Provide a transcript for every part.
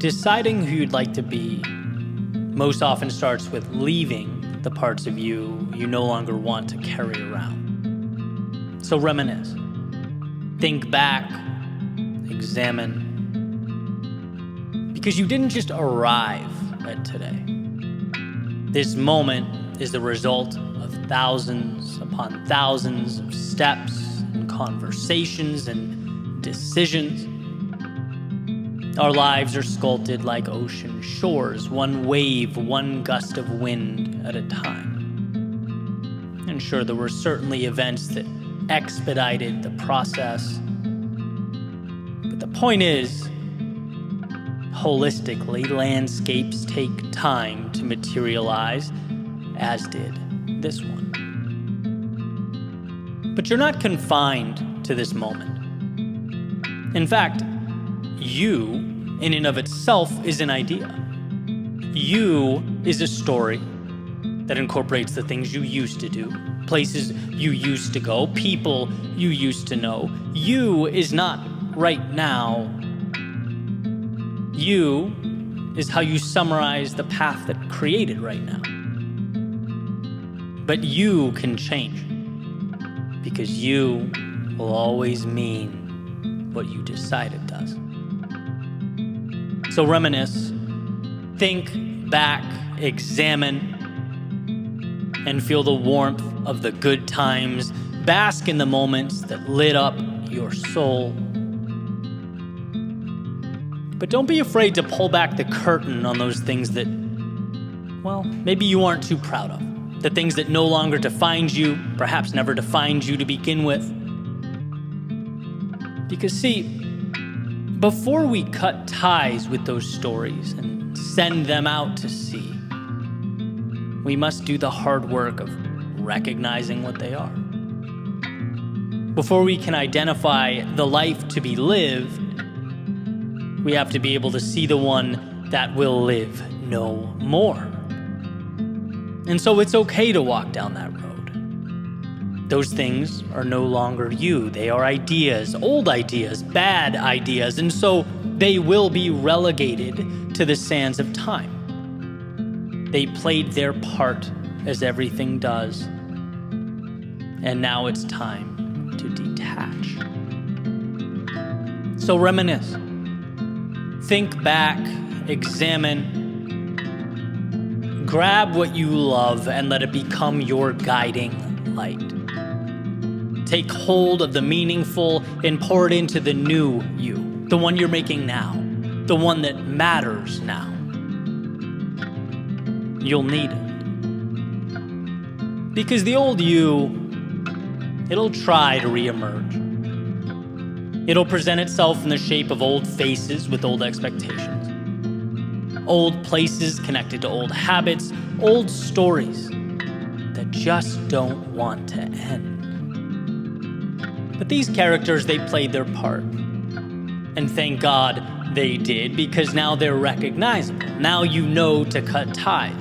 Deciding who you'd like to be most often starts with leaving the parts of you you no longer want to carry around. So reminisce. Think back. Examine. Because you didn't just arrive at today. This moment is the result of thousands upon thousands of steps and conversations and decisions. Our lives are sculpted like ocean shores, one wave, one gust of wind at a time. And sure, there were certainly events that expedited the process. But the point is, holistically, landscapes take time to materialize, as did this one. But you're not confined to this moment. In fact, you, in and of itself, is an idea. You is a story that incorporates the things you used to do, places you used to go, people you used to know. You is not right now. You is how you summarize the path that created right now. But you can change, because you will always mean what you decide it does. So reminisce, think back, examine, and feel the warmth of the good times. Bask in the moments that lit up your soul. But don't be afraid to pull back the curtain on those things that, well, maybe you aren't too proud of. The things that no longer defined you, perhaps never defined you to begin with. Because see, before we cut ties with those stories and send them out to sea, we must do the hard work of recognizing what they are. Before we can identify the life to be lived, we have to be able to see the one that will live no more. And so it's okay to walk down that road. Those things are no longer you. They are ideas, old ideas, bad ideas, and so they will be relegated to the sands of time. They played their part, as everything does, and now it's time to detach. So reminisce. Think back, examine, grab what you love and let it become your guiding light. Take hold of the meaningful and pour it into the new you, the one you're making now, the one that matters now. You'll need it. Because the old you, it'll try to reemerge. It'll present itself in the shape of old faces with old expectations. Old places connected to old habits, old stories that just don't want to end. But these characters, they played their part. And thank God they did, because now they're recognizable. Now you know to cut ties.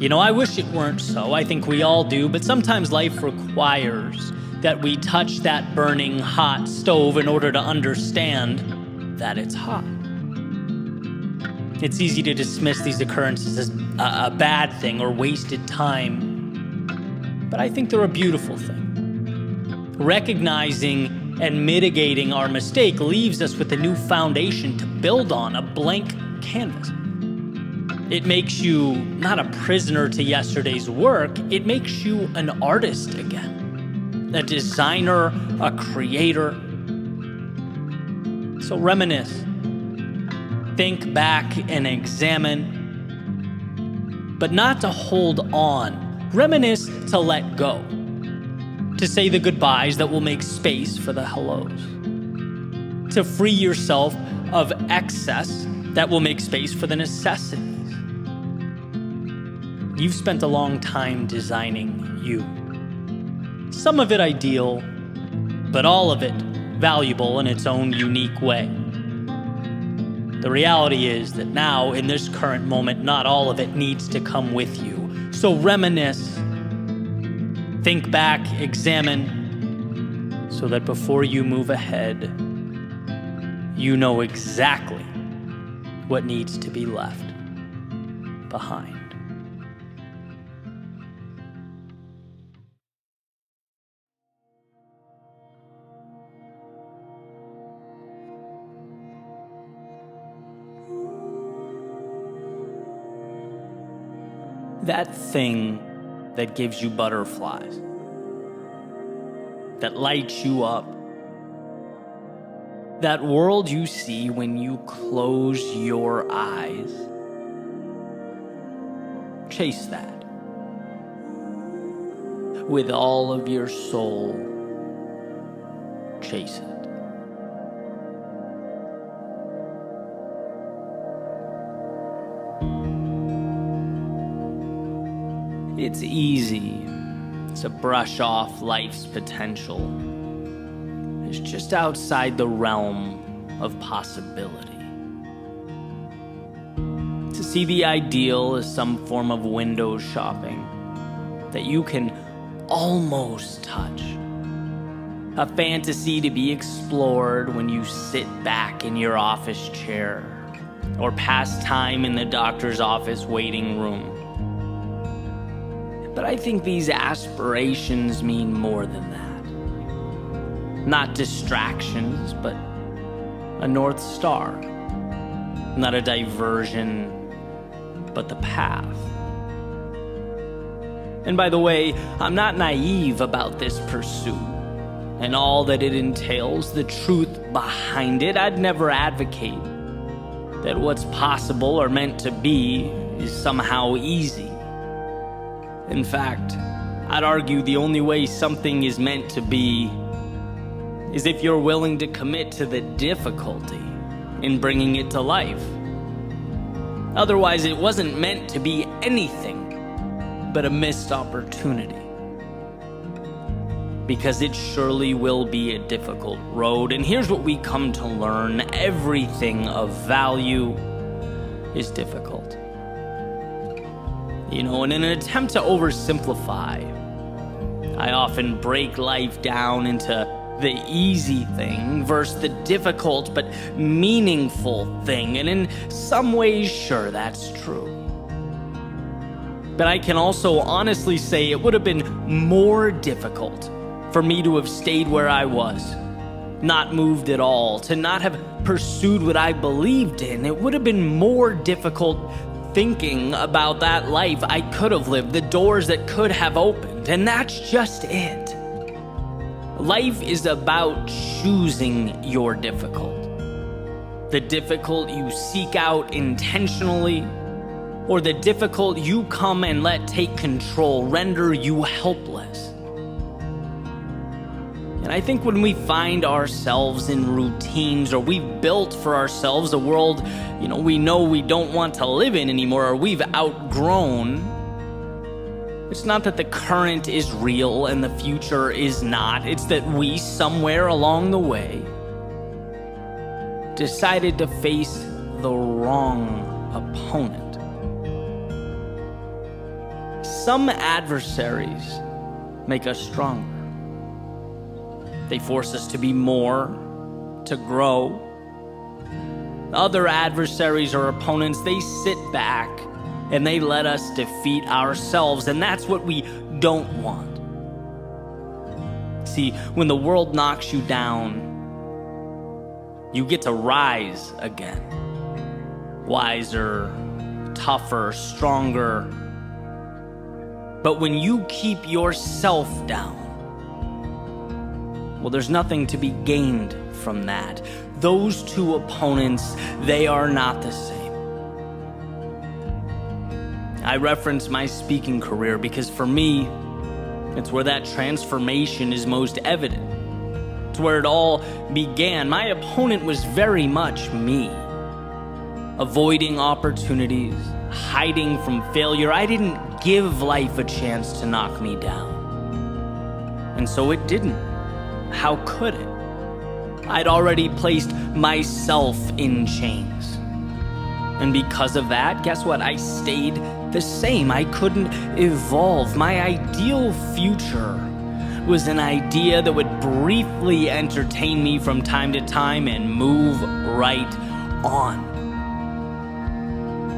You know, I wish it weren't so. I think we all do, but sometimes life requires that we touch that burning hot stove in order to understand that it's hot. It's easy to dismiss these occurrences as a bad thing or wasted time, but I think they're a beautiful thing. Recognizing and mitigating our mistake leaves us with a new foundation to build on, a blank canvas. It makes you not a prisoner to yesterday's work, it makes you an artist again. A designer, a creator. So reminisce, think back and examine, but not to hold on. Reminisce to let go, to say the goodbyes that will make space for the hellos, to free yourself of excess that will make space for the necessities. You've spent a long time designing you. Some of it ideal, but all of it valuable in its own unique way. The reality is that now, in this current moment, not all of it needs to come with you. So reminisce, think back, examine, so that before you move ahead, you know exactly what needs to be left behind. That thing that gives you butterflies, that lights you up, that world you see when you close your eyes, chase that with all of your soul. Chase it. It's easy to brush off life's potential. It's just outside the realm of possibility. To see the ideal as some form of window shopping that you can almost touch. A fantasy to be explored when you sit back in your office chair or pass time in the doctor's office waiting room. But I think these aspirations mean more than that. Not distractions, but a North Star. Not a diversion, but the path. And by the way, I'm not naive about this pursuit and all that it entails, the truth behind it. I'd never advocate that what's possible or meant to be is somehow easy. In fact, I'd argue the only way something is meant to be is if you're willing to commit to the difficulty in bringing it to life. Otherwise, it wasn't meant to be anything but a missed opportunity. Because it surely will be a difficult road. And here's what we come to learn: everything of value is difficult. In an attempt to oversimplify, I often break life down into the easy thing versus the difficult but meaningful thing. And in some ways, sure, that's true. But I can also honestly say it would have been more difficult for me to have stayed where I was, not moved at all, to not have pursued what I believed in. It would have been more difficult thinking about that life I could have lived, the doors that could have opened, and that's just it. Life is about choosing your difficult. The difficult you seek out intentionally, or the difficult you come and let take control, render you helpless. And I think when we find ourselves in routines, or we've built for ourselves a world, we know we don't want to live in anymore, or we've outgrown, it's not that the current is real and the future is not. It's that we, somewhere along the way, decided to face the wrong opponent. Some adversaries make us stronger. They force us to be more, to grow. Other adversaries or opponents, they sit back and they let us defeat ourselves, and that's what we don't want. See, when the world knocks you down, you get to rise again. Wiser, tougher, stronger. But when you keep yourself down, well, there's nothing to be gained from that. Those two opponents, they are not the same. I reference my speaking career because for me, it's where that transformation is most evident. It's where it all began. My opponent was very much me. Avoiding opportunities, hiding from failure. I didn't give life a chance to knock me down. And so it didn't. How could it? I'd already placed myself in chains. And because of that, guess what? I stayed the same. I couldn't evolve. My ideal future was an idea that would briefly entertain me from time to time and move right on.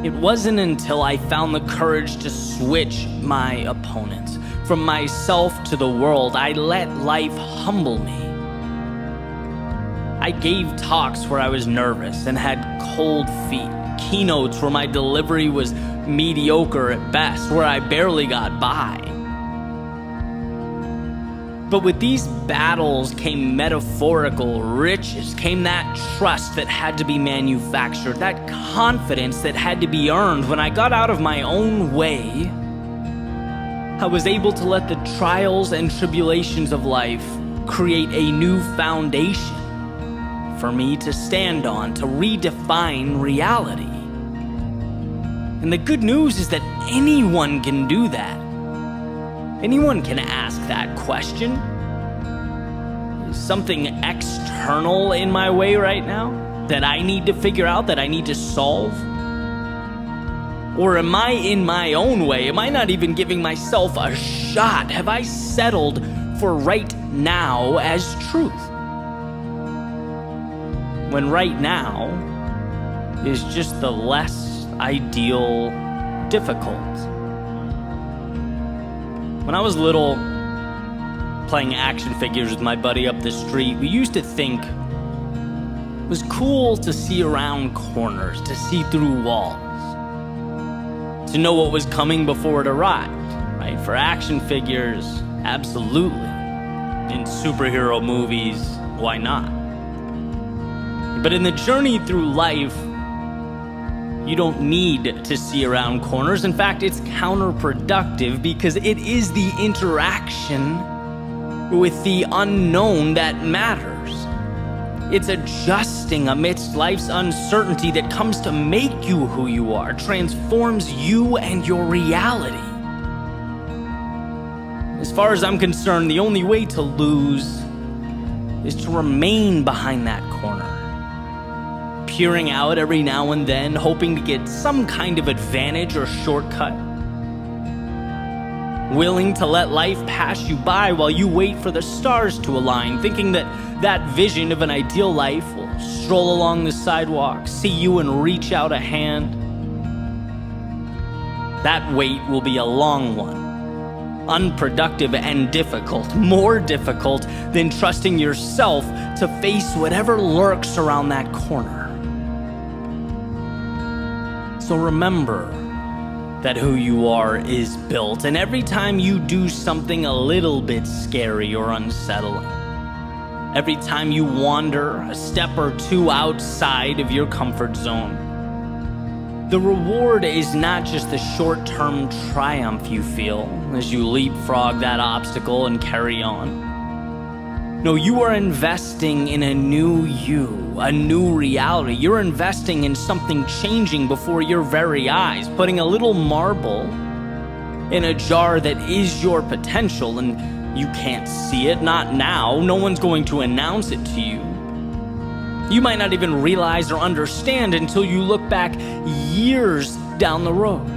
It wasn't until I found the courage to switch my opponents. From myself to the world, I let life humble me. I gave talks where I was nervous and had cold feet, keynotes where my delivery was mediocre at best, where I barely got by. But with these battles came metaphorical riches, came that trust that had to be manufactured, that confidence that had to be earned. When I got out of my own way, I was able to let the trials and tribulations of life create a new foundation for me to stand on, to redefine reality. And the good news is that anyone can do that. Anyone can ask that question. Is something external in my way right now that I need to figure out, that I need to solve? Or am I in my own way? Am I not even giving myself a shot? Have I settled for right now as truth? When right now is just the less ideal difficult. When I was little, playing action figures with my buddy up the street, we used to think it was cool to see around corners, to see through walls, to know what was coming before it arrived, right? For action figures, absolutely. In superhero movies, why not? But in the journey through life, you don't need to see around corners. In fact, it's counterproductive because it is the interaction with the unknown that matters. It's adjusting amidst life's uncertainty that comes to make you who you are, transforms you and your reality. As far as I'm concerned, the only way to lose is to remain behind that corner, peering out every now and then, hoping to get some kind of advantage or shortcut, willing to let life pass you by while you wait for the stars to align, thinking that that vision of an ideal life will stroll along the sidewalk, see you and reach out a hand. That wait will be a long one, unproductive and difficult, more difficult than trusting yourself to face whatever lurks around that corner. So remember that who you are is built, and every time you do something a little bit scary or unsettling, every time you wander a step or two outside of your comfort zone, the reward is not just the short-term triumph you feel as you leapfrog that obstacle and carry on. No, you are investing in a new you, a new reality. You're investing in something changing before your very eyes, putting a little marble in a jar that is your potential, and you can't see it, not now. No one's going to announce it to you. You might not even realize or understand until you look back years down the road.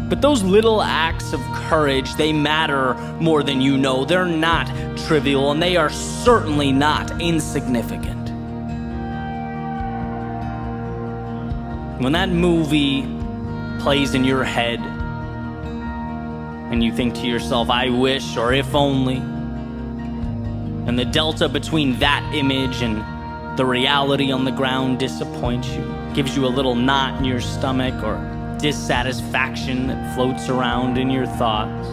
But those little acts of courage, they matter more than you know. They're not trivial, and they are certainly not insignificant. When that movie plays in your head, and you think to yourself, I wish, or if only, and the delta between that image and the reality on the ground disappoints you, gives you a little knot in your stomach or dissatisfaction that floats around in your thoughts,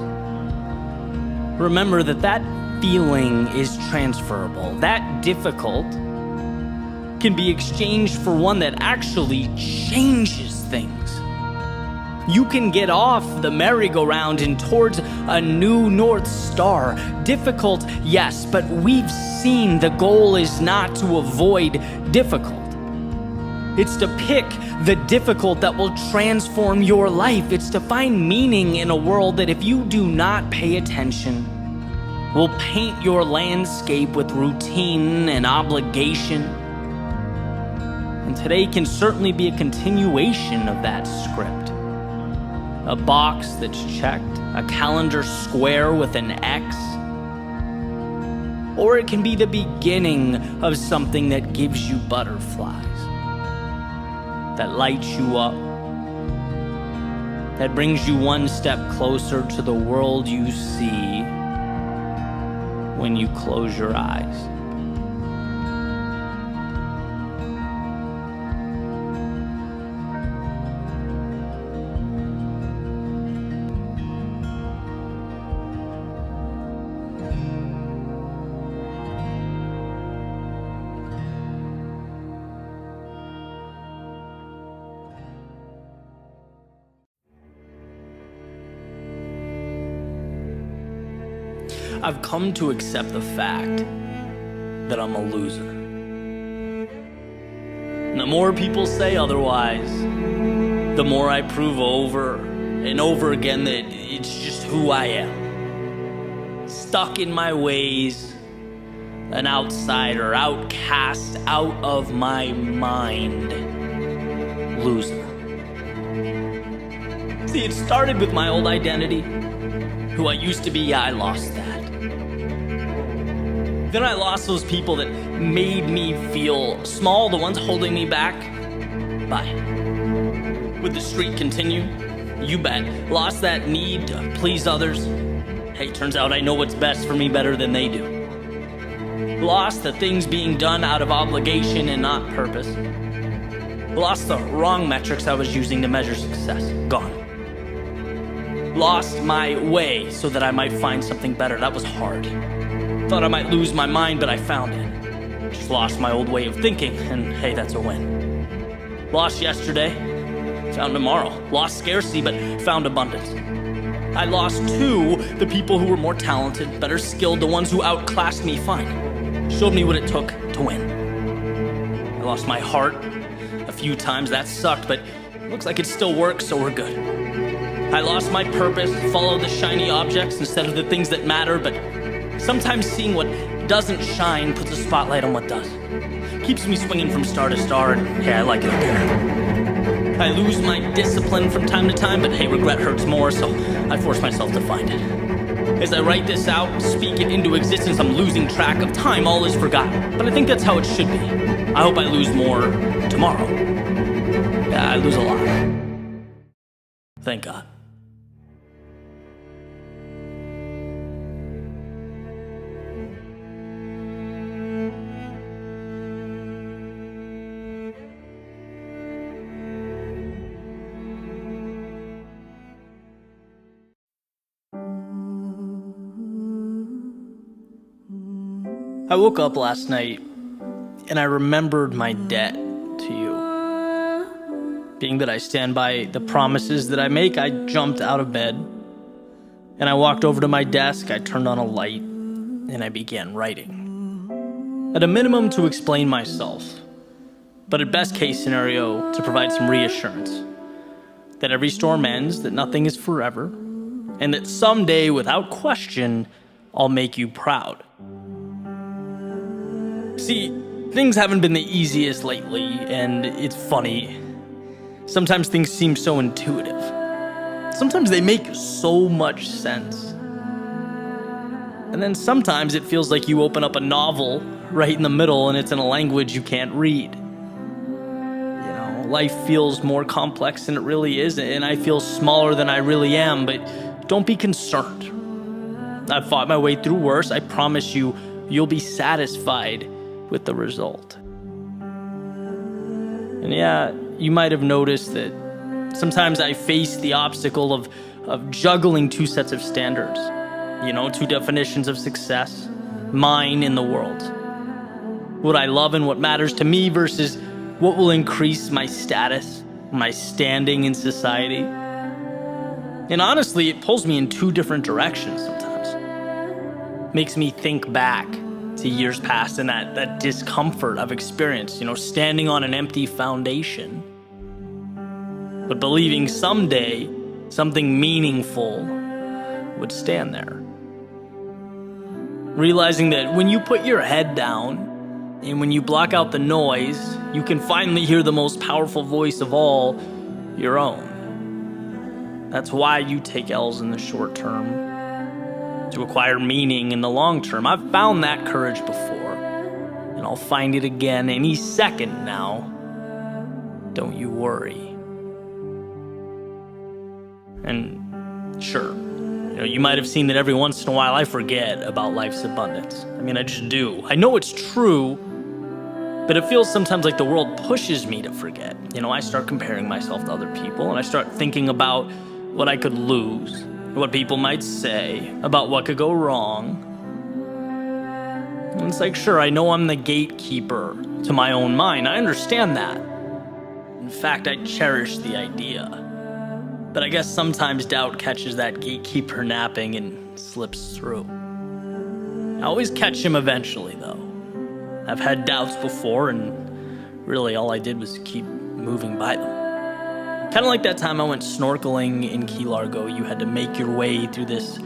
remember that that feeling is transferable. That difficult can be exchanged for one that actually changes things. You can get off the merry-go-round and towards a new North Star. Difficult, yes, but we've seen the goal is not to avoid difficult. It's to pick the difficult that will transform your life. It's to find meaning in a world that, if you do not pay attention, will paint your landscape with routine and obligation. And today can certainly be a continuation of that script. A box that's checked, a calendar square with an X. Or it can be the beginning of something that gives you butterflies. that lights you up, that brings you one step closer to the world you see when you close your eyes. I've come to accept the fact that I'm a loser. And the more people say otherwise, the more I prove over and over again that it's just who I am. Stuck in my ways, an outsider, outcast, out of my mind, loser. See, it started with my old identity. Who I used to be, yeah, I lost that. Then I lost those people that made me feel small, the ones holding me back. Bye. Would the streak continue? You bet. Lost that need to please others. Hey, turns out I know what's best for me better than they do. Lost the things being done out of obligation and not purpose. Lost the wrong metrics I was using to measure success. Gone. Lost my way so that I might find something better. That was hard. Thought I might lose my mind, but I found it. Just lost my old way of thinking, and hey, that's a win. Lost yesterday, found tomorrow. Lost scarcity, but found abundance. I lost too the people who were more talented, better skilled, the ones who outclassed me, fine. Showed me what it took to win. I lost my heart a few times, that sucked, but it looks like it still works, so we're good. I lost my purpose, followed the shiny objects instead of the things that matter, but sometimes seeing what doesn't shine puts a spotlight on what does. Keeps me swinging from star to star, and hey, I like it up there. I lose my discipline from time to time, but hey, regret hurts more, so I force myself to find it. As I write this out, speak it into existence, I'm losing track of time, all is forgotten. But I think that's how it should be. I hope I lose more tomorrow. Yeah, I lose a lot. Thank God. I woke up last night and I remembered my debt to you. Being that I stand by the promises that I make, I jumped out of bed and I walked over to my desk, I turned on a light, and I began writing. At a minimum to explain myself, but at best case scenario to provide some reassurance that every storm ends, that nothing is forever, and that someday, without question, I'll make you proud. See, things haven't been the easiest lately, and it's funny. Sometimes things seem so intuitive. Sometimes they make so much sense. And then sometimes it feels like you open up a novel right in the middle and it's in a language you can't read. You know, life feels more complex than it really is, and I feel smaller than I really am, but don't be concerned. I've fought my way through worse. I promise you, you'll be satisfied with the result. And yeah, you might have noticed that sometimes I face the obstacle of juggling two sets of standards. You know, two definitions of success, mine and the world. What I love and what matters to me versus what will increase my status, my standing in society. And honestly, it pulls me in two different directions sometimes. Makes me think back to years past and that discomfort I've experienced, you know, standing on an empty foundation, but believing someday something meaningful would stand there. Realizing that when you put your head down and when you block out the noise, you can finally hear the most powerful voice of all, your own. That's why you take L's in the short term, to acquire meaning in the long term. I've found that courage before, and I'll find it again any second now. don't you worry. And sure, you might have seen that every once in a while I forget about life's abundance. I just do. I know it's true, but it feels sometimes like the world pushes me to forget. I start comparing myself to other people, and I start thinking about what I could lose, what people might say, about what could go wrong. And it's like, sure, I know I'm the gatekeeper to my own mind. I understand that. In fact, I cherish the idea. But I guess sometimes doubt catches that gatekeeper napping and slips through. I always catch him eventually, though. I've had doubts before, and really all I did was keep moving by them. Kind of like that time I went snorkeling in Key Largo. You had to make your way through this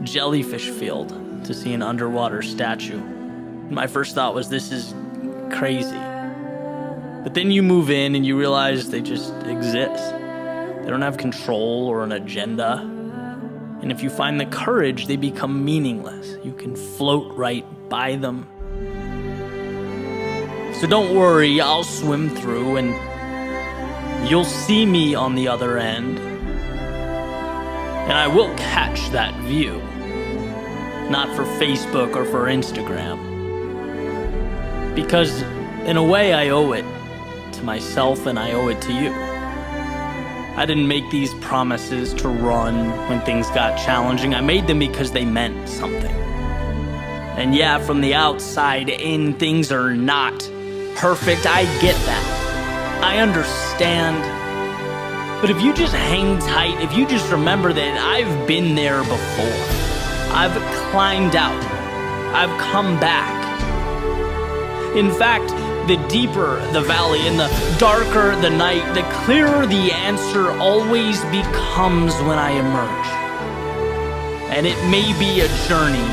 jellyfish field to see an underwater statue. My first thought was, this is crazy. But then you move in and you realize they just exist. They don't have control or an agenda. And if you find the courage, they become meaningless. You can float right by them. So don't worry, I'll swim through and you'll see me on the other end. And I will catch that view. Not for Facebook or for Instagram. Because in a way I owe it to myself and I owe it to you. I didn't make these promises to run when things got challenging. I made them because they meant something. And yeah, from the outside in, things are not perfect. I get that. I understand. But if you just hang tight, if you just remember that I've been there before, I've climbed out, I've come back. In fact, the deeper the valley and the darker the night, the clearer the answer always becomes when I emerge. And it may be a journey,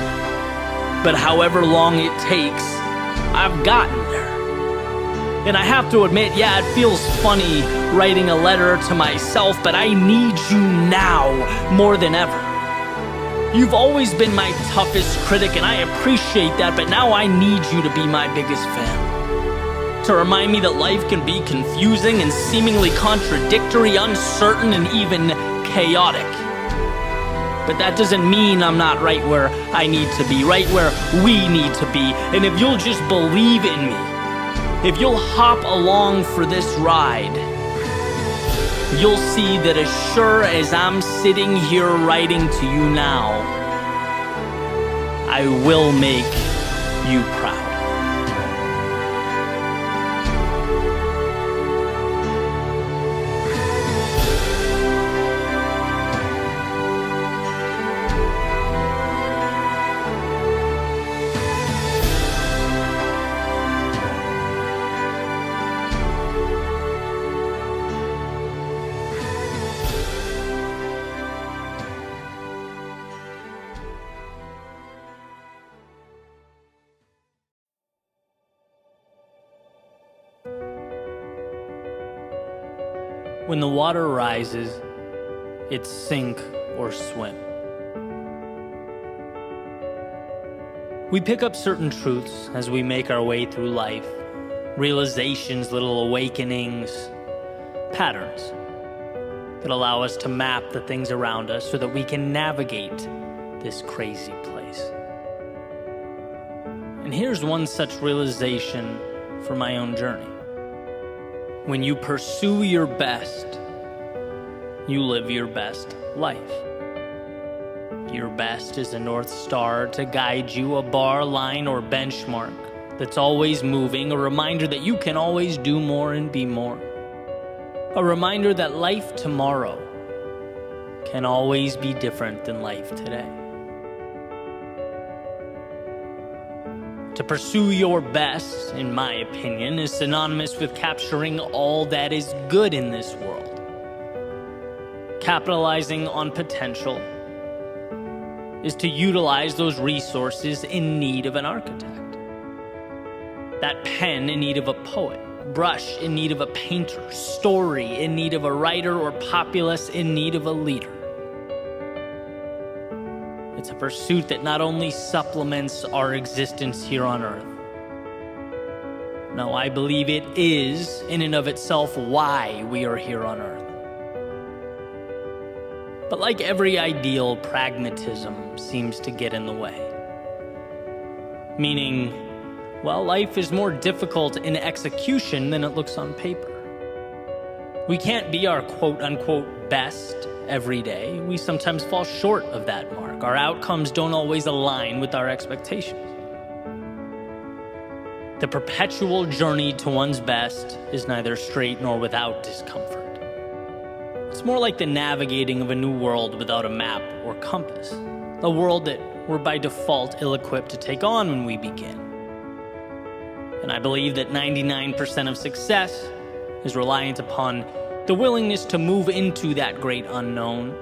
but however long it takes, I've gotten there. And I have to admit, yeah, it feels funny writing a letter to myself, but I need you now more than ever. You've always been my toughest critic, and I appreciate that, but now I need you to be my biggest fan. To remind me that life can be confusing and seemingly contradictory, uncertain, and even chaotic. But that doesn't mean I'm not right where I need to be, right where we need to be. And if you'll just believe in me, if you'll hop along for this ride, you'll see that as sure as I'm sitting here writing to you now, I will make you proud. When the water rises, it's sink or swim. We pick up certain truths as we make our way through life. Realizations, little awakenings, patterns that allow us to map the things around us so that we can navigate this crazy place. And here's one such realization for my own journey. When you pursue your best, you live your best life. Your best is a North Star to guide you, a bar, line, or benchmark that's always moving, a reminder that you can always do more and be more. A reminder that life tomorrow can always be different than life today. To pursue your best, in my opinion, is synonymous with capturing all that is good in this world. Capitalizing on potential is to utilize those resources in need of an architect. That pen in need of a poet, brush in need of a painter, story in need of a writer, or populace in need of a leader. It's a pursuit that not only supplements our existence here on earth, No, I believe it is, in and of itself, why we are here on Earth. But like every ideal, pragmatism seems to get in the way. Meaning, well, life is more difficult in execution than it looks on paper. We can't be our quote-unquote best every day. We sometimes fall short of that mark. Our outcomes don't always align with our expectations. The perpetual journey to one's best is neither straight nor without discomfort. It's more like the navigating of a new world without a map or compass, a world that we're by default ill-equipped to take on when we begin. And I believe that 99% of success is reliant upon the willingness to move into that great unknown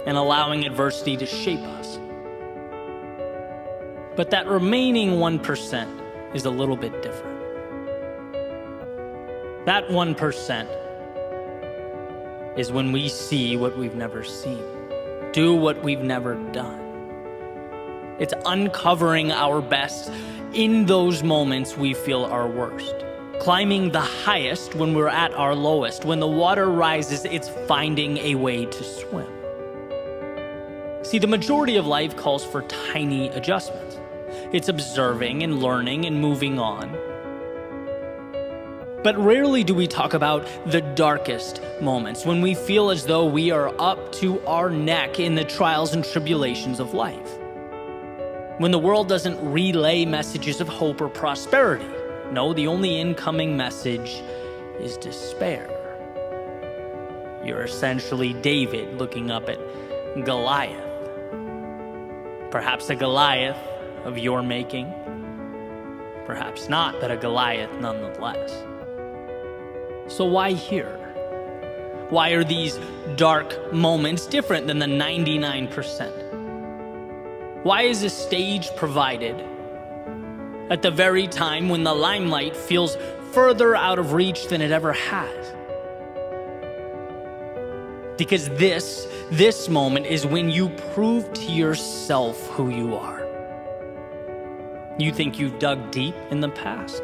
and allowing adversity to shape us. But that remaining 1% is a little bit different. That 1% is when we see what we've never seen, do what we've never done. It's uncovering our best in those moments we feel our worst. Climbing the highest when we're at our lowest. When the water rises, it's finding a way to swim. See, the majority of life calls for tiny adjustments. It's observing and learning and moving on. But rarely do we talk about the darkest moments, when we feel as though we are up to our neck in the trials and tribulations of life. When the world doesn't relay messages of hope or prosperity. No, the only incoming message is despair. You're essentially David looking up at Goliath. Perhaps a Goliath of your making. Perhaps not, but a Goliath nonetheless. So why here? Why are these dark moments different than the 99%? Why is a stage provided at the very time when the limelight feels further out of reach than it ever has? Because this moment is when you prove to yourself who you are. You think you've dug deep in the past?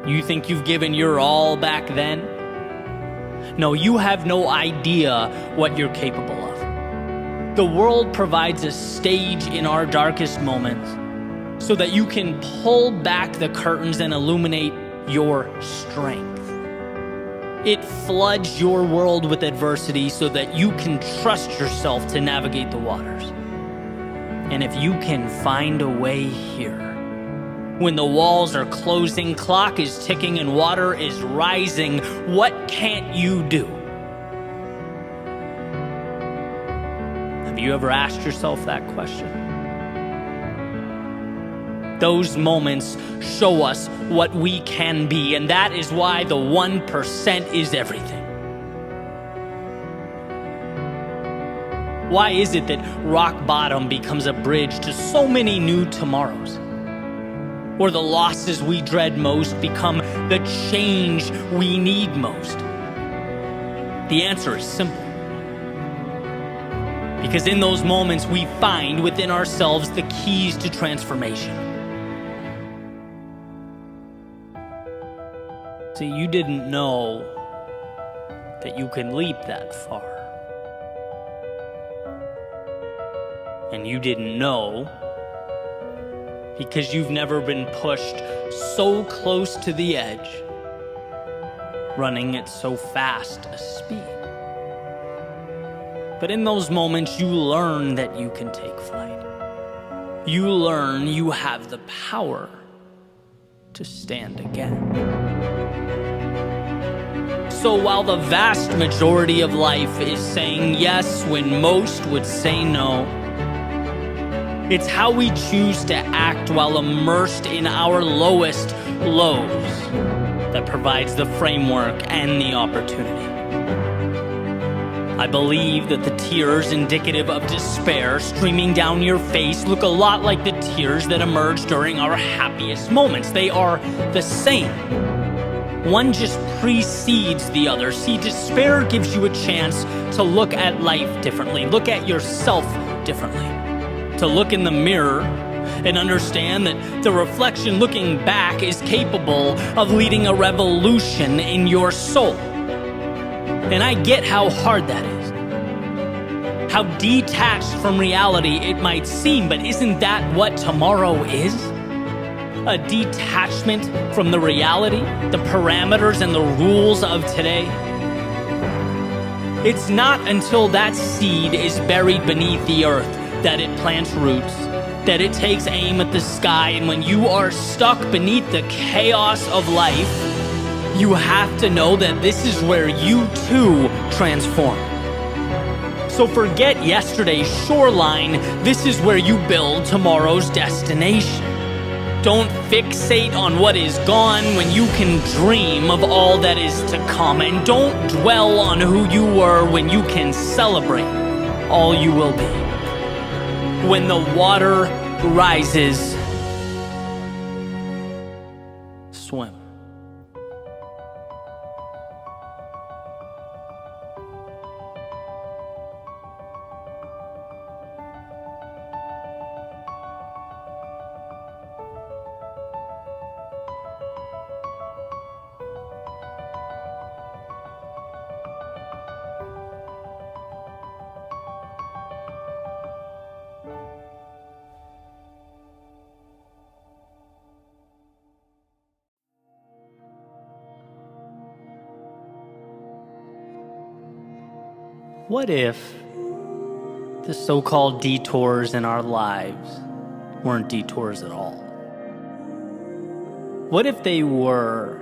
You think you've given your all back then? No, you have no idea what you're capable of. The world provides a stage in our darkest moments so that you can pull back the curtains and illuminate your strength. It floods your world with adversity so that you can trust yourself to navigate the waters. And if you can find a way here, when the walls are closing, clock is ticking, and water is rising, what can't you do? Have you ever asked yourself that question? Those moments show us what we can be, and that is why the 1% is everything. Why is it that rock bottom becomes a bridge to so many new tomorrows? Or the losses we dread most become the change we need most? The answer is simple. Because in those moments we find within ourselves the keys to transformation. See, you didn't know that you can leap that far. And you didn't know because you've never been pushed so close to the edge, running at so fast a speed. But in those moments, you learn that you can take flight. You learn you have the power to stand again. So while the vast majority of life is saying yes when most would say no, it's how we choose to act while immersed in our lowest lows that provides the framework and the opportunity. I believe that the tears indicative of despair streaming down your face look a lot like the tears that emerge during our happiest moments. They are the same. One just precedes the other. See, despair gives you a chance to look at life differently, look at yourself differently, to look in the mirror and understand that the reflection looking back is capable of leading a revolution in your soul. And I get how hard that is, how detached from reality it might seem, but isn't that what tomorrow is? A detachment from the reality, the parameters and the rules of today. It's not until that seed is buried beneath the earth that it plants roots, that it takes aim at the sky, and when you are stuck beneath the chaos of life, you have to know that this is where you too transform. So forget yesterday's shoreline, this is where you build tomorrow's destination. Don't fixate on what is gone when you can dream of all that is to come. And don't dwell on who you were when you can celebrate all you will be. When the water rises, swim. What if the so-called detours in our lives weren't detours at all? What if they were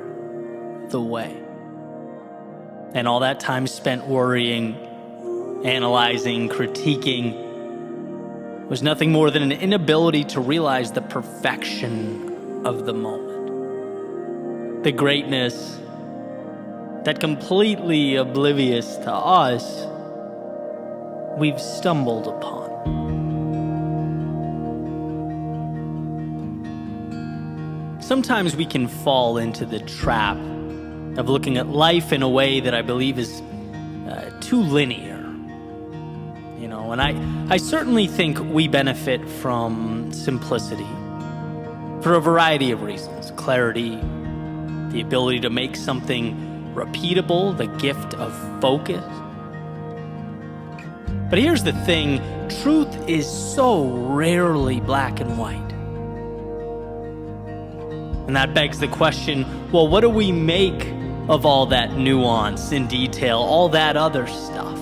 the way? And all that time spent worrying, analyzing, critiquing was nothing more than an inability to realize the perfection of the moment. The greatness that, completely oblivious to us, we've stumbled upon. Sometimes we can fall into the trap of looking at life in a way that I believe is too linear. And I certainly think we benefit from simplicity for a variety of reasons. Clarity, the ability to make something repeatable, the gift of focus. But here's the thing, truth is so rarely black and white. And that begs the question, well, what do we make of all that nuance and detail, all that other stuff?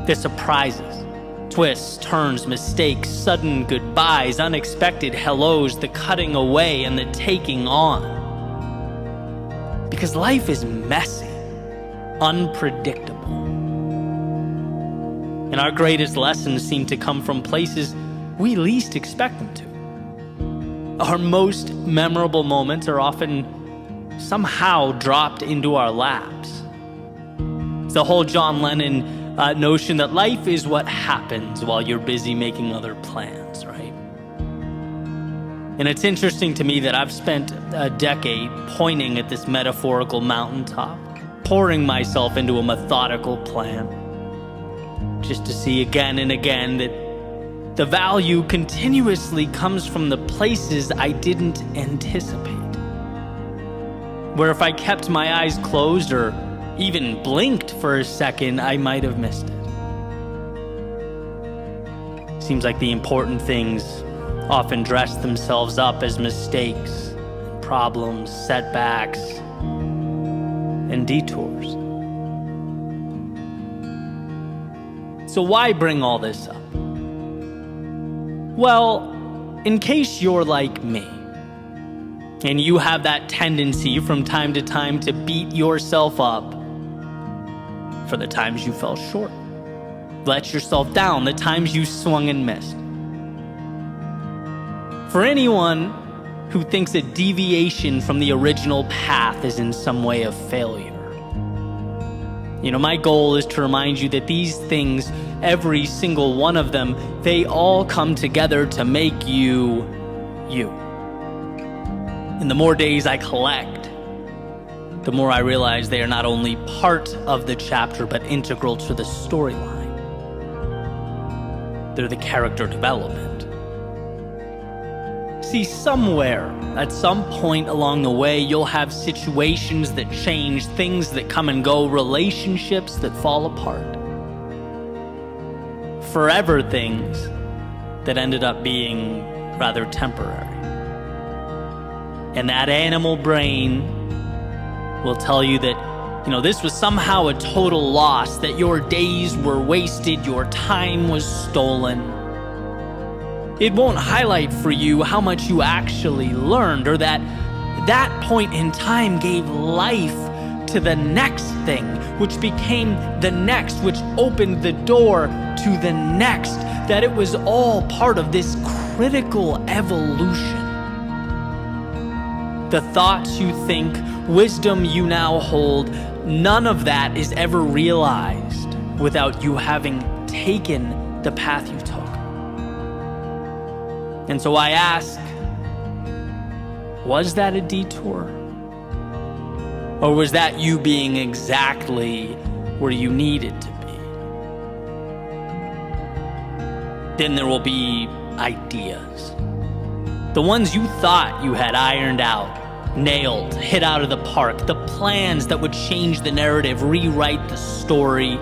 The surprises, twists, turns, mistakes, sudden goodbyes, unexpected hellos, the cutting away and the taking on. Because life is messy, unpredictable. And our greatest lessons seem to come from places we least expect them to. Our most memorable moments are often somehow dropped into our laps. It's the whole John Lennon notion that life is what happens while you're busy making other plans, right? And it's interesting to me that I've spent a decade pointing at this metaphorical mountaintop, pouring myself into a methodical plan, just to see again and again that the value continuously comes from the places I didn't anticipate. Where if I kept my eyes closed or even blinked for a second, I might have missed it. Seems like the important things often dress themselves up as mistakes, problems, setbacks, and detours. So why bring all this up? Well, in case you're like me, and you have that tendency from time to time to beat yourself up for the times you fell short, let yourself down, the times you swung and missed. For anyone who thinks a deviation from the original path is in some way a failure, my goal is to remind you that these things, every single one of them, they all come together to make you, you. And the more days I collect, the more I realize they are not only part of the chapter, but integral to the storyline. They're the character development. See, somewhere, at some point along the way, you'll have situations that change, things that come and go, relationships that fall apart. Forever things that ended up being rather temporary. And that animal brain will tell you that, this was somehow a total loss, that your days were wasted, your time was stolen. It won't highlight for you how much you actually learned, or that point in time gave life to the next thing, which became the next, which opened the door to the next, that it was all part of this critical evolution. The thoughts you think, wisdom you now hold, none of that is ever realized without you having taken the path you took. And so I ask, was that a detour? Or was that you being exactly where you needed to be? Then there will be ideas. The ones you thought you had ironed out, nailed, hit out of the park, the plans that would change the narrative, rewrite the story.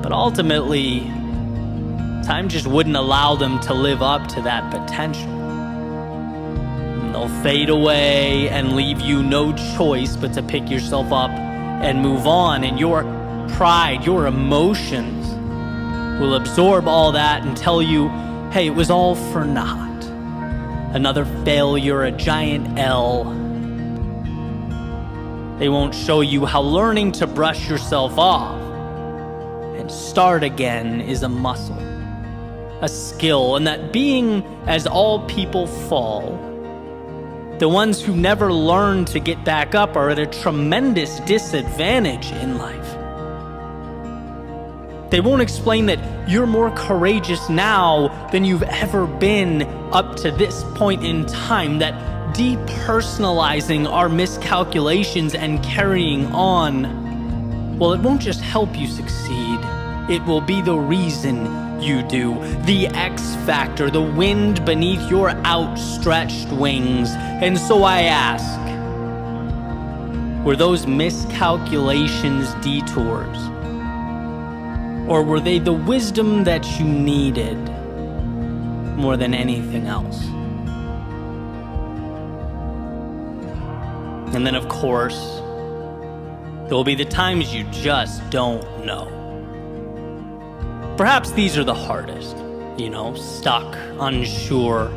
But ultimately, time just wouldn't allow them to live up to that potential. They'll fade away and leave you no choice but to pick yourself up and move on. And your pride, your emotions will absorb all that and tell you, hey, it was all for naught. Another failure, a giant L. They won't show you how learning to brush yourself off and start again is a muscle, a skill, and that being as all people fall, the ones who never learn to get back up are at a tremendous disadvantage in life. They won't explain that you're more courageous now than you've ever been up to this point in time, that depersonalizing our miscalculations and carrying on, well, it won't just help you succeed, it will be the reason you do, the X factor, the wind beneath your outstretched wings. And so I ask, were those miscalculations detours? Or were they the wisdom that you needed more than anything else? And then, of course, there will be the times you just don't know. Perhaps these are the hardest, stuck, unsure.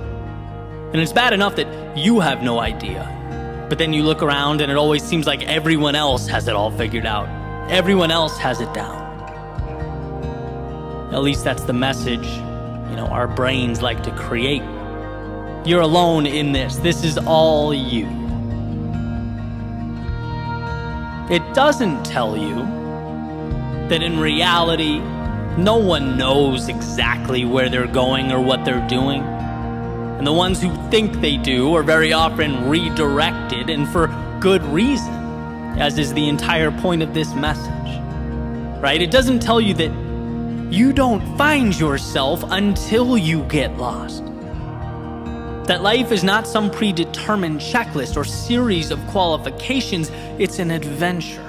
And it's bad enough that you have no idea. But then you look around and it always seems like everyone else has it all figured out. Everyone else has it down. At least that's the message, our brains like to create. You're alone in this. This is all you. It doesn't tell you that in reality, no one knows exactly where they're going or what they're doing. And the ones who think they do are very often redirected, and for good reason, as is the entire point of this message. Right? It doesn't tell you that you don't find yourself until you get lost. That life is not some predetermined checklist or series of qualifications, it's an adventure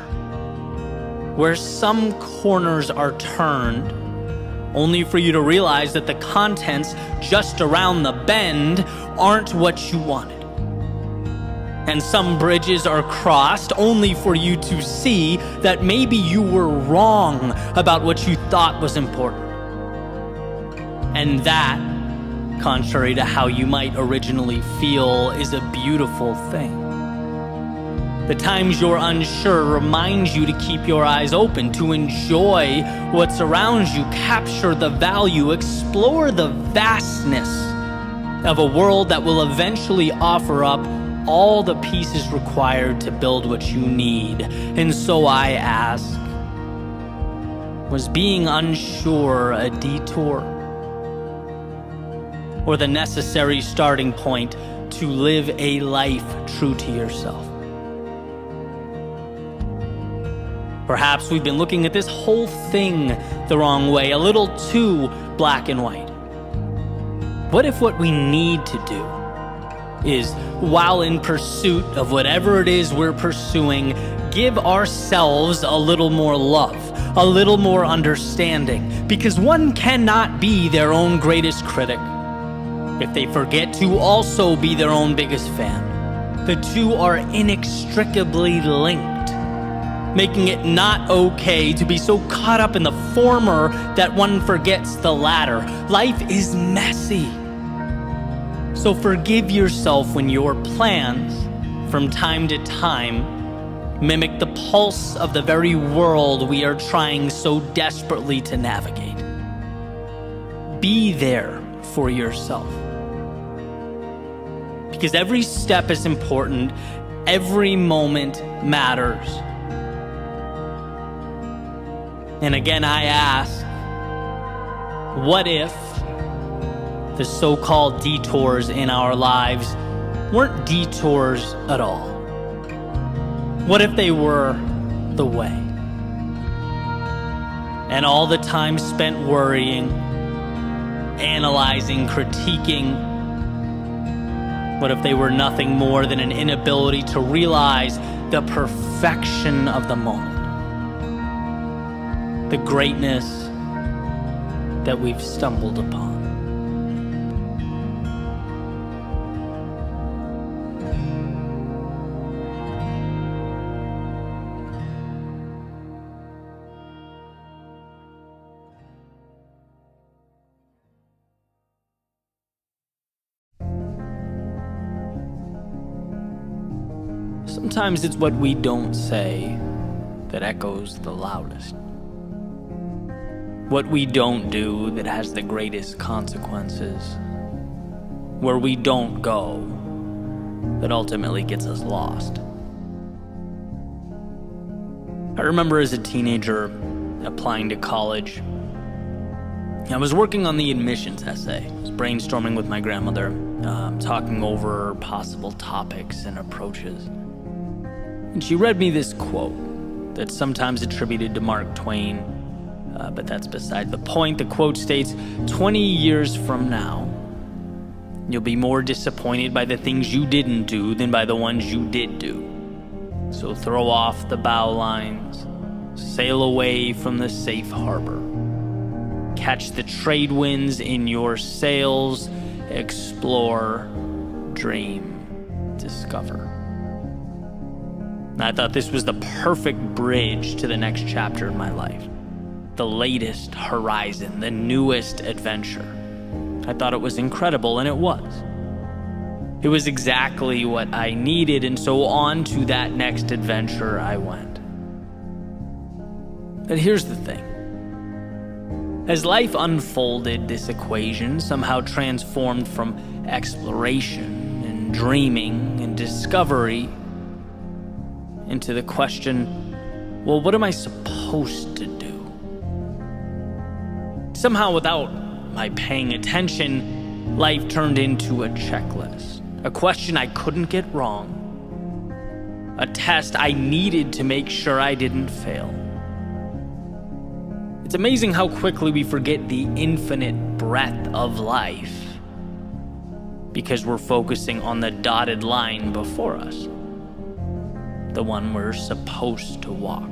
where some corners are turned only for you to realize that the contents just around the bend aren't what you wanted. And some bridges are crossed only for you to see that maybe you were wrong about what you thought was important. And that, contrary to how you might originally feel, is a beautiful thing. The times you're unsure remind you to keep your eyes open, to enjoy what's around you, capture the value, explore the vastness of a world that will eventually offer up all the pieces required to build what you need. And so I ask, was being unsure a detour? Or the necessary starting point to live a life true to yourself? Perhaps we've been looking at this whole thing the wrong way, a little too black and white. What if what we need to do is, while in pursuit of whatever it is we're pursuing, give ourselves a little more love, a little more understanding, because one cannot be their own greatest critic if they forget to also be their own biggest fan. The two are inextricably linked, making it not okay to be so caught up in the former that one forgets the latter. Life is messy. So forgive yourself when your plans, from time to time, mimic the pulse of the very world we are trying so desperately to navigate. Be there for yourself. Because every step is important, every moment matters. And again, I ask, what if the so-called detours in our lives weren't detours at all? What if they were the way? And all the time spent worrying, analyzing, critiquing, what if they were nothing more than an inability to realize the perfection of the moment? The greatness that we've stumbled upon. Sometimes it's what we don't say that echoes the loudest. What we don't do that has the greatest consequences. Where we don't go that ultimately gets us lost. I remember as a teenager applying to college. I was working on the admissions essay. I was brainstorming with my grandmother, talking over possible topics and approaches. And she read me this quote that's sometimes attributed to Mark Twain, but that's beside the point. The quote states, 20 years from now, you'll be more disappointed by the things you didn't do than by the ones you did do. So throw off the bow lines, sail away from the safe harbor. Catch the trade winds in your sails, explore, dream, discover. And I thought this was the perfect bridge to the next chapter in my life. The latest horizon, the newest adventure. I thought it was incredible, and it was. It was exactly what I needed, and so on to that next adventure I went. But here's the thing. As life unfolded, this equation somehow transformed from exploration and dreaming and discovery into the question, well, what am I supposed to do? Somehow, without my paying attention, life turned into a checklist, a question I couldn't get wrong, a test I needed to make sure I didn't fail. It's amazing how quickly we forget the infinite breadth of life because we're focusing on the dotted line before us, the one we're supposed to walk.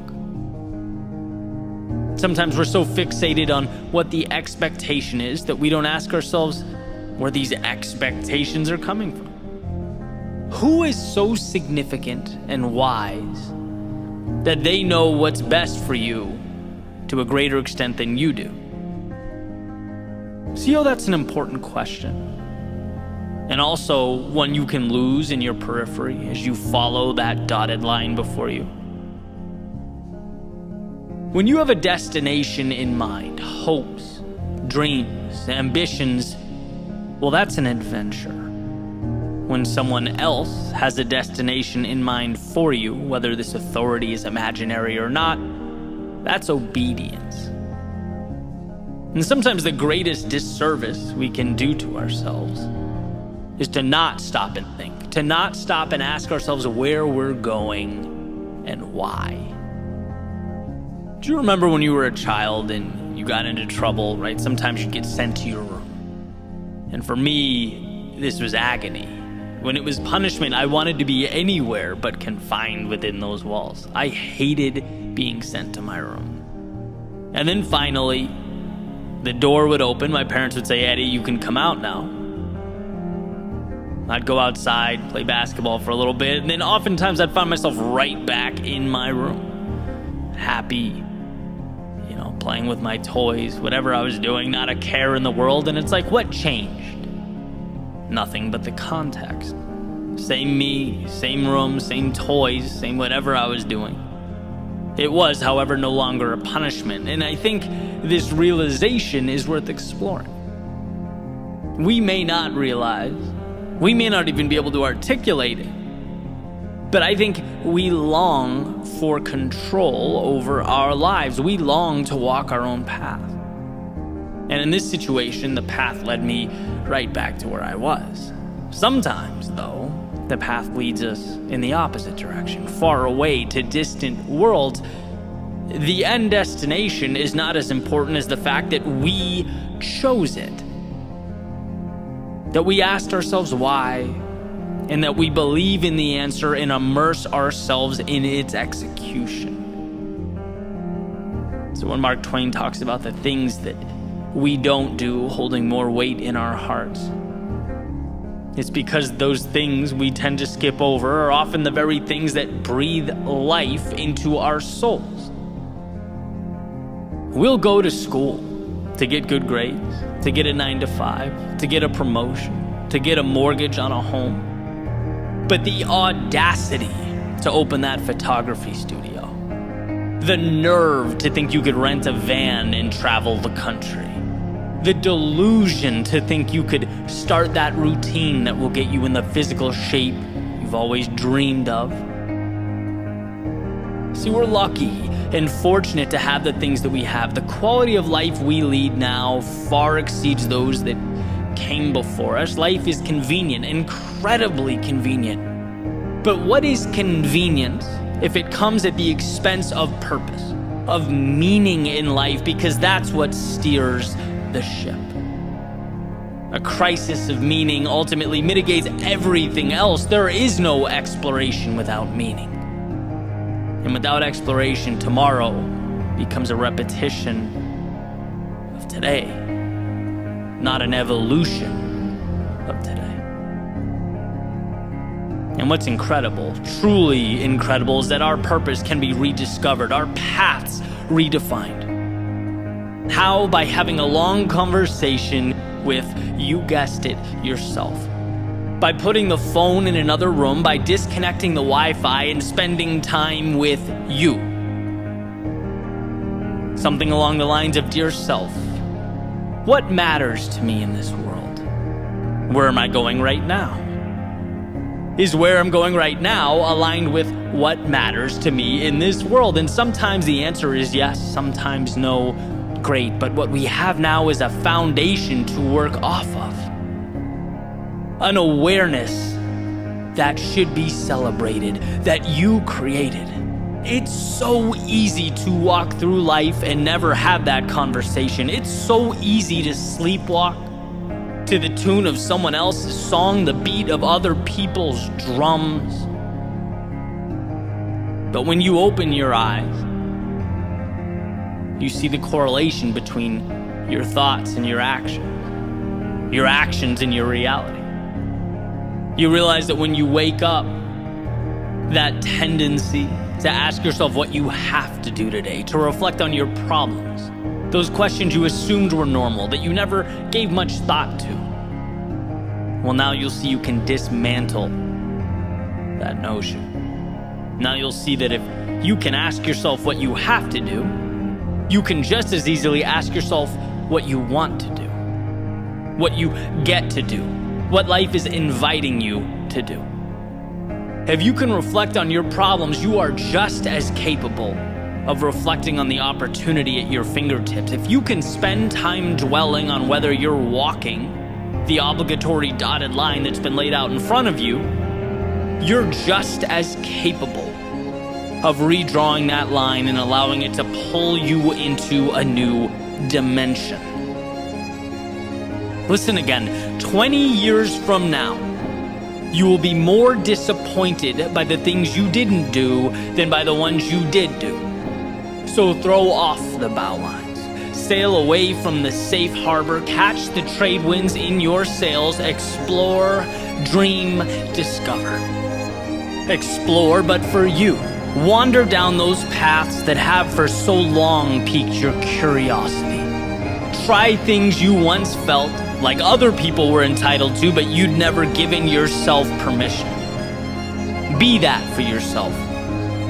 Sometimes we're so fixated on what the expectation is that we don't ask ourselves where these expectations are coming from. Who is so significant and wise that they know what's best for you to a greater extent than you do? See how that's an important question, and also one you can lose in your periphery as you follow that dotted line before you. When you have a destination in mind, hopes, dreams, ambitions, well, that's an adventure. When someone else has a destination in mind for you, whether this authority is imaginary or not, that's obedience. And sometimes the greatest disservice we can do to ourselves is to not stop and think, to not stop and ask ourselves where we're going and why. Do you remember when you were a child and you got into trouble, right? Sometimes you'd get sent to your room. And for me, this was agony. When it was punishment, I wanted to be anywhere but confined within those walls. I hated being sent to my room. And then finally, the door would open. My parents would say, "Eddie, you can come out now." I'd go outside, play basketball for a little bit, and then oftentimes I'd find myself right back in my room. Happy, playing with my toys, whatever I was doing, not a care in the world. And it's like, what changed? Nothing but the context. Same me, same room, same toys, same whatever I was doing. It was, however, no longer a punishment. And I think this realization is worth exploring. We may not realize, we may not even be able to articulate it, but I think we long for control over our lives. We long to walk our own path. And in this situation, the path led me right back to where I was. Sometimes, though, the path leads us in the opposite direction, far away to distant worlds. The end destination is not as important as the fact that we chose it. That we asked ourselves why, and that we believe in the answer and immerse ourselves in its execution. So when Mark Twain talks about the things that we don't do holding more weight in our hearts, it's because those things we tend to skip over are often the very things that breathe life into our souls. We'll go to school to get good grades, to get a 9-to-5, to get a promotion, to get a mortgage on a home. But the audacity to open that photography studio, the nerve to think you could rent a van and travel the country, the delusion to think you could start that routine that will get you in the physical shape you've always dreamed of. See, we're lucky and fortunate to have the things that we have. The quality of life we lead now far exceeds those that came before us. Life is convenient, incredibly convenient. But what is convenience if it comes at the expense of purpose, of meaning in life? Because that's what steers the ship. A crisis of meaning ultimately mitigates everything else. There is no exploration without meaning. And without exploration, tomorrow becomes a repetition of today, not an evolution of today. And what's incredible, truly incredible, is that our purpose can be rediscovered, our paths redefined. How? By having a long conversation with, you guessed it, yourself. By putting the phone in another room, by disconnecting the Wi-Fi and spending time with you. Something along the lines of, dear self, what matters to me in this world? Where am I going right now? Is where I'm going right now aligned with what matters to me in this world? And sometimes the answer is yes, sometimes no. Great, but what we have now is a foundation to work off of. An awareness that should be celebrated, that you created. It's so easy to walk through life and never have that conversation. It's so easy to sleepwalk to the tune of someone else's song, the beat of other people's drums. But when you open your eyes, you see the correlation between your thoughts and your actions and your reality. You realize that when you wake up, that tendency to ask yourself what you have to do today, to reflect on your problems, those questions you assumed were normal, that you never gave much thought to. Well, now you'll see you can dismantle that notion. Now you'll see that if you can ask yourself what you have to do, you can just as easily ask yourself what you want to do, what you get to do, what life is inviting you to do. If you can reflect on your problems, you are just as capable of reflecting on the opportunity at your fingertips. If you can spend time dwelling on whether you're walking the obligatory dotted line that's been laid out in front of you, you're just as capable of redrawing that line and allowing it to pull you into a new dimension. Listen again, 20 years from now, you will be more disappointed by the things you didn't do than by the ones you did do. So throw off the bow lines. Sail away from the safe harbor. Catch the trade winds in your sails. Explore, dream, discover. Explore, but for you. Wander down those paths that have for so long piqued your curiosity. Try things you once felt like other people were entitled to, but you'd never given yourself permission. Be that for yourself,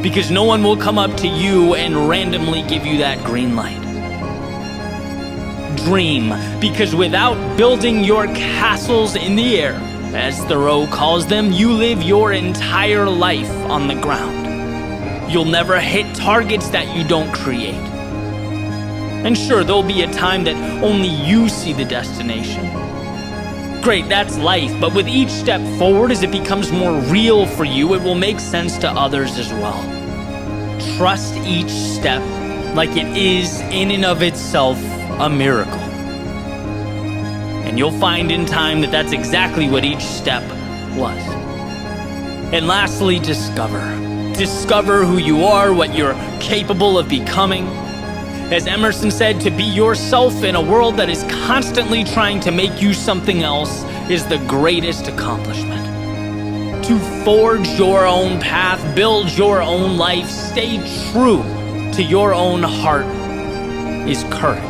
because no one will come up to you and randomly give you that green light. Dream, because without building your castles in the air, as Thoreau calls them, you live your entire life on the ground. You'll never hit targets that you don't create. And sure, there'll be a time that only you see the destination. Great, that's life, but with each step forward, as it becomes more real for you, it will make sense to others as well. Trust each step like it is in and of itself a miracle. And you'll find in time that that's exactly what each step was. And lastly, discover. Discover who you are, what you're capable of becoming. As Emerson said, to be yourself in a world that is constantly trying to make you something else is the greatest accomplishment. To forge your own path, build your own life, stay true to your own heart is courage.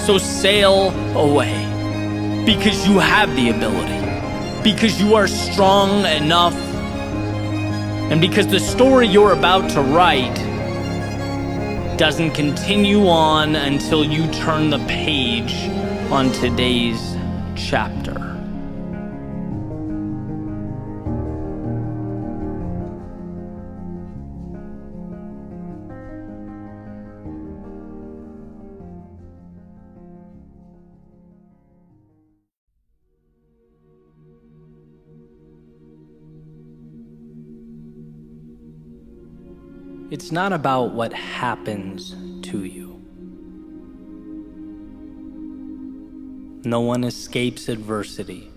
So sail away, because you have the ability, because you are strong enough, and because the story you're about to write doesn't continue on until you turn the page on today's chapter. It's not about what happens to you. No one escapes adversity.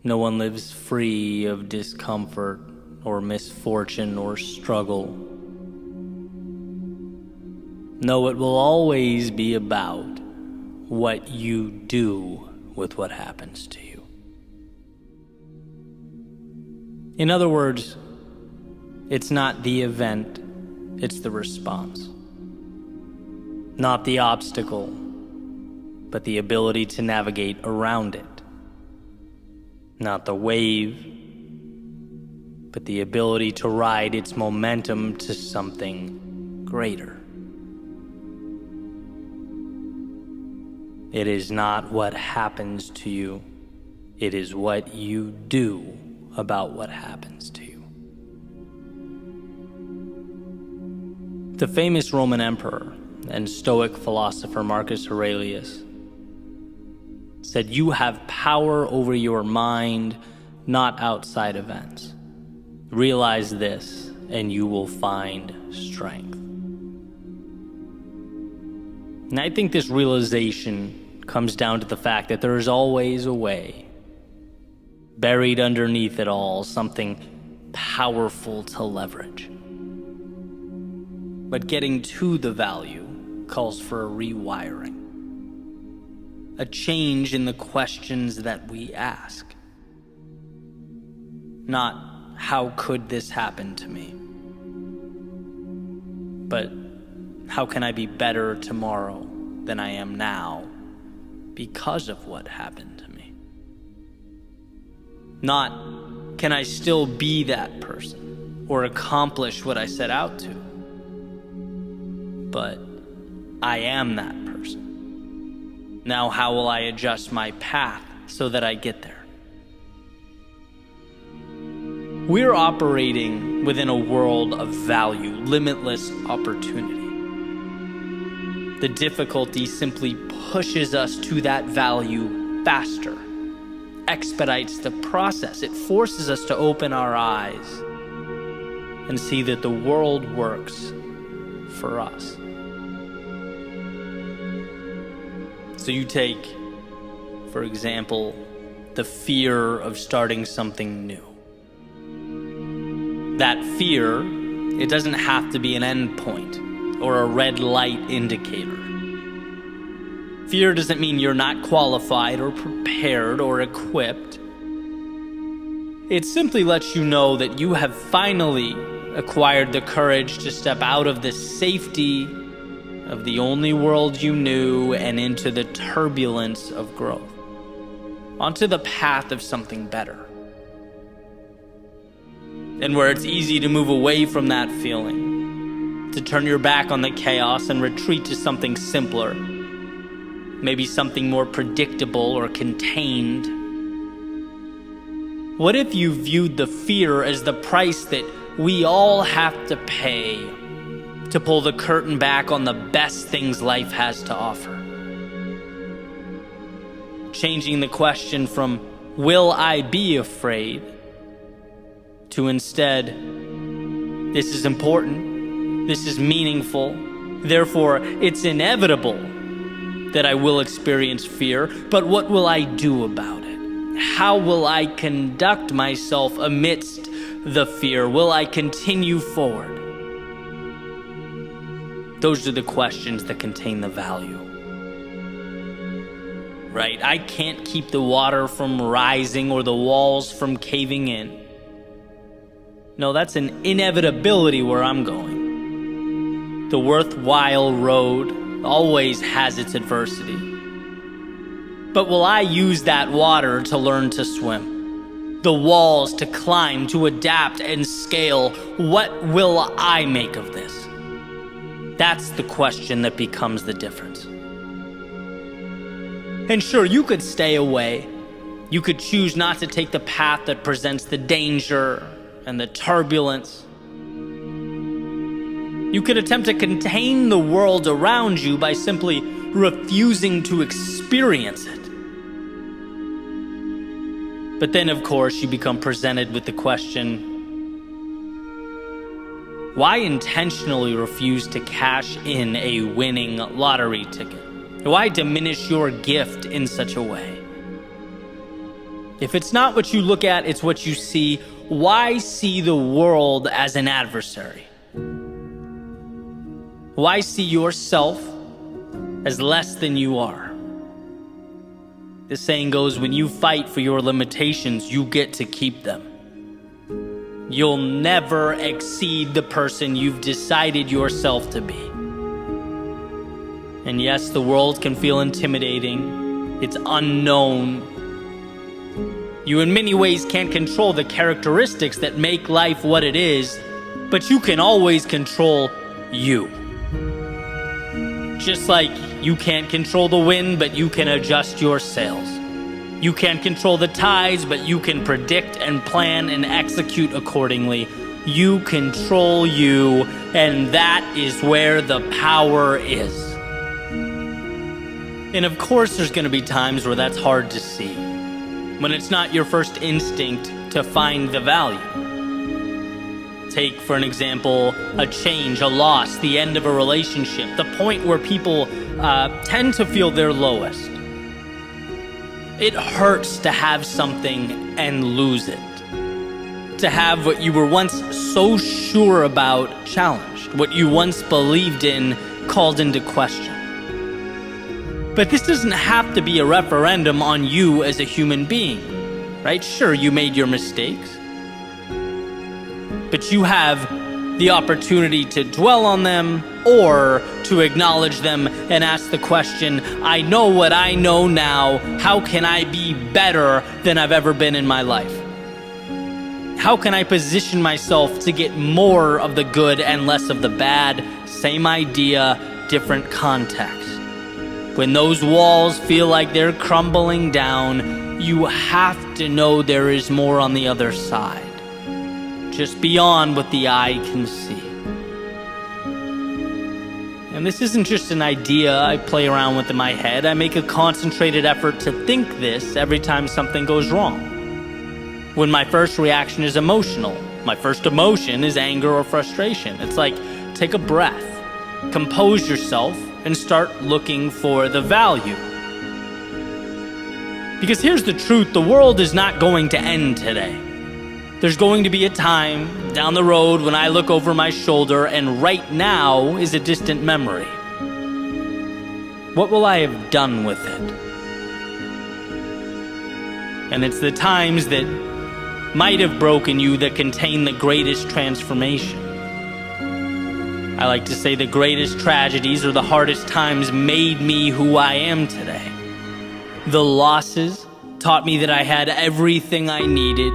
No one lives free of discomfort or misfortune or struggle. No, it will always be about what you do with what happens to you. In other words, it's not the event, it's the response. Not the obstacle, but the ability to navigate around it. Not the wave, but the ability to ride its momentum to something greater. It is not what happens to you, it is what you do about what happens to you. The famous Roman emperor and Stoic philosopher Marcus Aurelius said, "You have power over your mind, not outside events. Realize this, and you will find strength." And I think this realization comes down to the fact that there is always a way. Buried underneath it all, something powerful to leverage. But getting to the value calls for a rewiring. A change in the questions that we ask. Not, how could this happen to me? But, how can I be better tomorrow than I am now because of what happened to me? Not, can I still be that person or accomplish what I set out to? But I am that person. Now how will I adjust my path so that I get there? We're operating within a world of value, limitless opportunity. The difficulty simply pushes us to that value faster, expedites the process. It forces us to open our eyes and see that the world works for us. So you take, for example, the fear of starting something new. That fear, it doesn't have to be an endpoint or a red light indicator. Fear doesn't mean you're not qualified or prepared or equipped. It simply lets you know that you have finally acquired the courage to step out of the safety of the only world you knew and into the turbulence of growth, onto the path of something better. And where it's easy to move away from that feeling, to turn your back on the chaos and retreat to something simpler, maybe something more predictable or contained. What if you viewed the fear as the price that we all have to pay to pull the curtain back on the best things life has to offer? Changing the question from, will I be afraid, to instead, this is important, this is meaningful, therefore it's inevitable that I will experience fear, but what will I do about it? How will I conduct myself amidst the fear? Will I continue forward? Those are the questions that contain the value. Right? I can't keep the water from rising or the walls from caving in. No, that's an inevitability where I'm going. The worthwhile road always has its adversity. But will I use that water to learn to swim? The walls to climb, to adapt and scale? What will I make of this? That's the question that becomes the difference. And sure, you could stay away. You could choose not to take the path that presents the danger and the turbulence. You could attempt to contain the world around you by simply refusing to experience it. But then, of course, you become presented with the question, why intentionally refuse to cash in a winning lottery ticket? Why diminish your gift in such a way? If it's not what you look at, it's what you see. Why see the world as an adversary? Why see yourself as less than you are? The saying goes, when you fight for your limitations, you get to keep them. You'll never exceed the person you've decided yourself to be. And yes, the world can feel intimidating. It's unknown. You in many ways can't control the characteristics that make life what it is, but you can always control you. Just like you can't control the wind, but you can adjust your sails. You can't control the tides, but you can predict and plan and execute accordingly. You control you, and that is where the power is. And of course, there's going to be times where that's hard to see, when it's not your first instinct to find the value. Take, for an example, a change, a loss, the end of a relationship, the point where people tend to feel their lowest. It hurts to have something and lose it. To have what you were once so sure about challenged, what you once believed in called into question. But this doesn't have to be a referendum on you as a human being, right? Sure, you made your mistakes, but you have the opportunity to dwell on them or to acknowledge them and ask the question, I know what I know now. How can I be better than I've ever been in my life? How can I position myself to get more of the good and less of the bad? Same idea, different context. When those walls feel like they're crumbling down, you have to know there is more on the other side, just beyond what the eye can see. And this isn't just an idea I play around with in my head. I make a concentrated effort to think this every time something goes wrong. When my first reaction is emotional, my first emotion is anger or frustration. It's like, take a breath, compose yourself, and start looking for the value. Because here's the truth, the world is not going to end today. There's going to be a time down the road when I look over my shoulder and right now is a distant memory. What will I have done with it? And it's the times that might have broken you that contain the greatest transformation. I like to say the greatest tragedies or the hardest times made me who I am today. The losses taught me that I had everything I needed.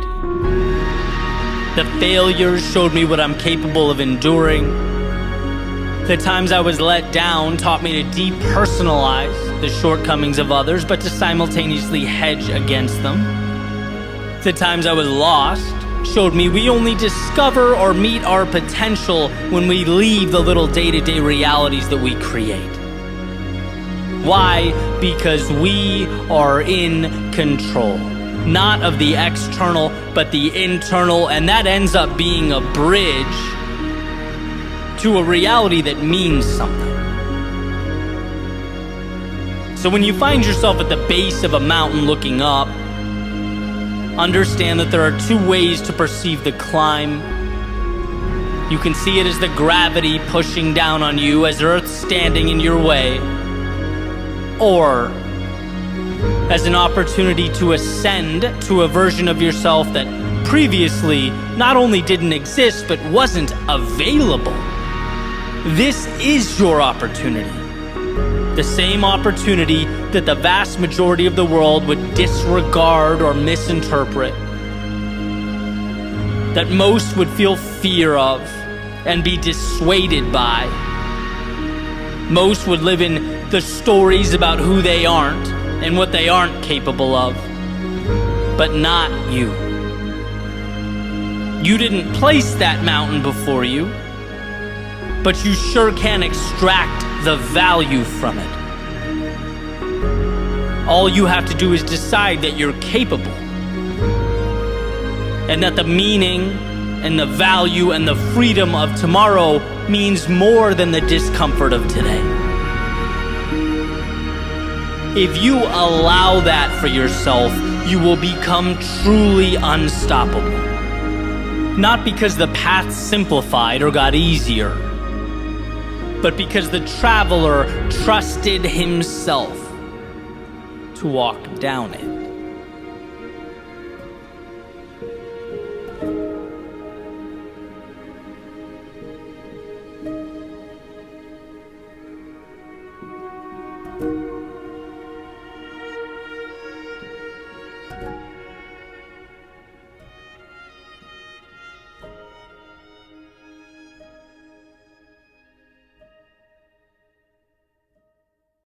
The failures showed me what I'm capable of enduring. The times I was let down taught me to depersonalize the shortcomings of others, but to simultaneously hedge against them. The times I was lost showed me we only discover or meet our potential when we leave the little day-to-day realities that we create. Why? Because we are in control. Not of the external, but the internal, and that ends up being a bridge to a reality that means something. So when you find yourself at the base of a mountain looking up, understand that there are two ways to perceive the climb. You can see it as the gravity pushing down on you, as Earth standing in your way, or as an opportunity to ascend to a version of yourself that previously not only didn't exist, but wasn't available. This is your opportunity. The same opportunity that the vast majority of the world would disregard or misinterpret. That most would feel fear of and be dissuaded by. Most would live in the stories about who they aren't and what they aren't capable of, but not you. You didn't place that mountain before you, but you sure can extract the value from it. All you have to do is decide that you're capable, and that the meaning and the value and the freedom of tomorrow means more than the discomfort of today. If you allow that for yourself, you will become truly unstoppable. Not because the path simplified or got easier, but because the traveler trusted himself to walk down it.